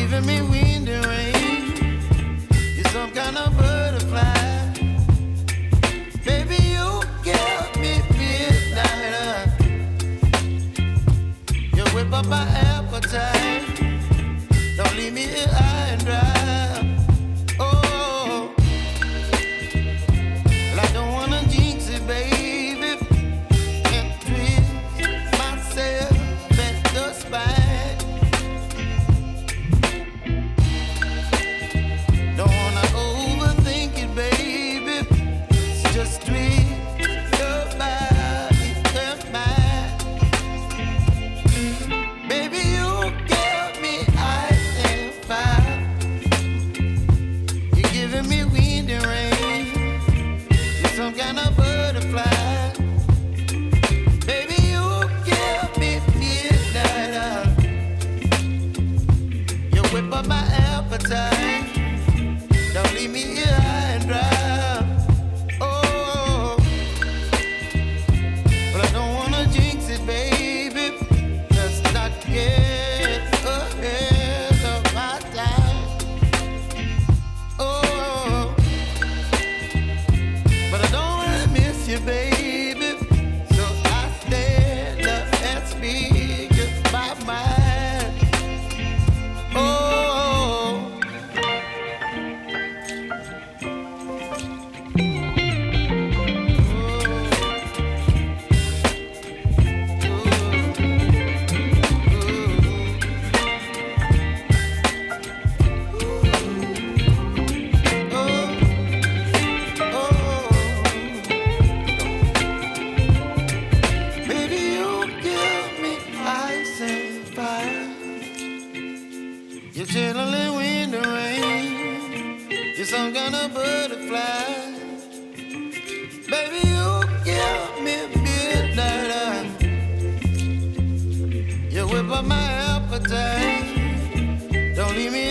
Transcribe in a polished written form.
giving me wind and rain. You're some kind of butterfly. Baby, you give me midnight. You whip up my appetite. Don't leave me here high and dry. Oh, well, I don't wanna jinx it, baby, and twist myself at the spine. Don't wanna overthink it, baby. It's just twist your body and mine. Baby, you give me ice and fire. You're giving me wind and rain. You're some kind of butterfly. Baby, you give me midnight. You whip up my appetite. Don't leave me here high and dry. Oh, but I don't wanna jinx it, baby. Let's not get ahead of my time. Oh, but I don't wanna miss you, baby. So I stand up and speak my mind. Oh. Baby, you give me ice and fire. You're chilling wind and rain. You're some kind of butterfly. Baby, you give me midnight. You whip up my appetite. Don't leave me